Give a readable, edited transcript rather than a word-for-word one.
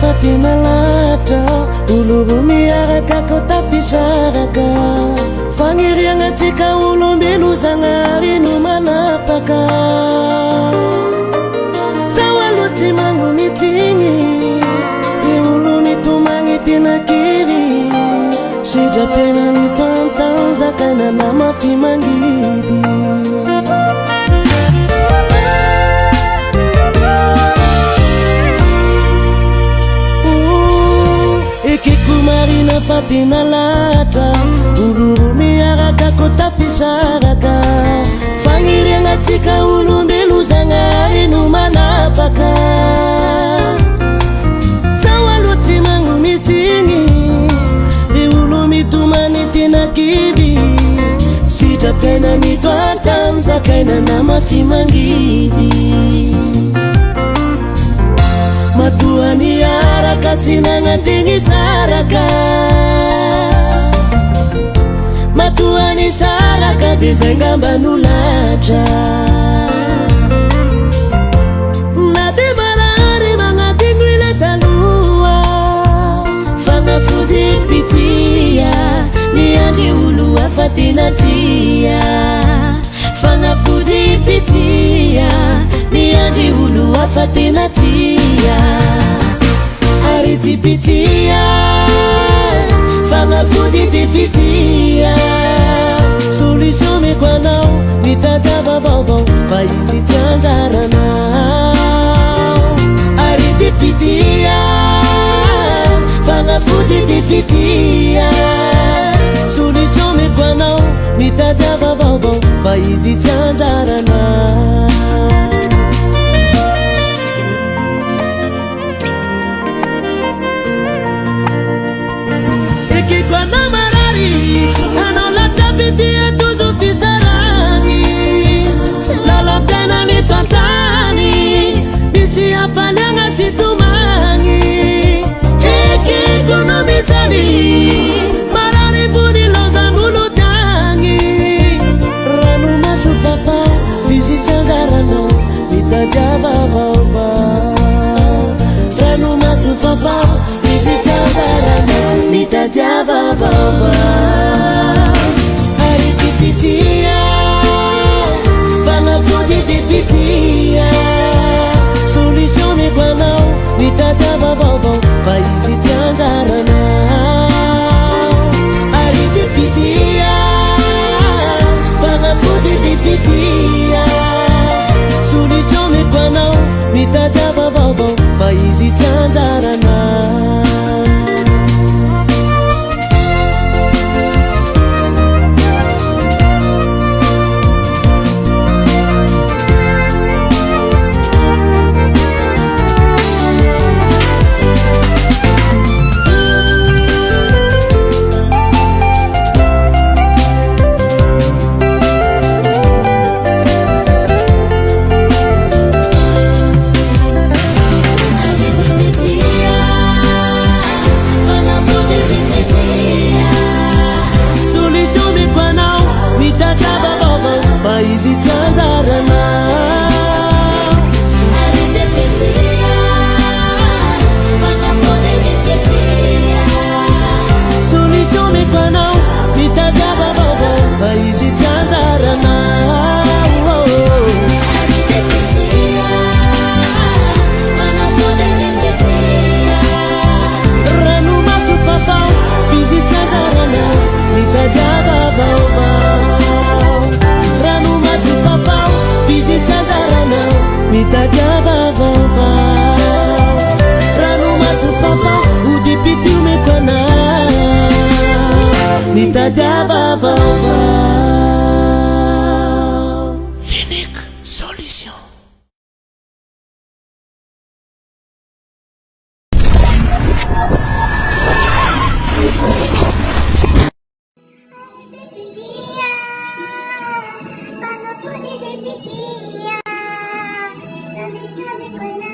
fatina latra olo miaraka ko tafisaraka faniriagnatsika olombelo zagnahary no manapaka zaho aloha tsy magnomitsiny le olo mitomagny tena kivy sidrapena nitoantany zakaina na mafy mangidy ekeko marina fatina latra olo miaraka ko tafisaraka faniriagnatsika olombelo zagnahary no manapaka zaho aloha tsy magnomitsiny le olo mitomany tena kivy sitrapaina nitoantany zakaina na mafy mangidy matoany araka tsy nagnategny saraka matoany saraka de zay ngamba no latra na de marary magnategno ile taloha fanafody pitia niandry olo afatina tia fanafody pitia niandry olo afatina tia arity pitia fanafody pitia solution mekwanao mitadiava vaovao fa izy tsy anjaranao arity pitia fanafody pitia solution mekwanao mitadiava vaovao fa izy tsy anjaranao ekikwana marari anao latsapitia tozo fisarany lalapena nitoantany misy hafaliagna sitomagny ekikono mitsany marary bony lozan'olo tagny rano masofafa misy tsy anjaranao mitadiava vaovao rano masofafa misy tsy anjaranao mitadiava vaovao arity pitia fanafody pitia solution mekwanao mitadiava vaovao fa izy tsy anjaranao arity pitia fanafody pitia solution mekwanao mitadiava vaovao fa izy tsy anjaranao easy times out of now. Arite pitia, fanafode pitia. Solution me kono, mitadiava bobo, easy times out of now. Arite pitia, fanafode pitia. Ranu masufafa, easy times out of now, mitadiava bobo. Mitadiava vaovao rano masofafa udipity umekona mitadiava vaovao unique solution. When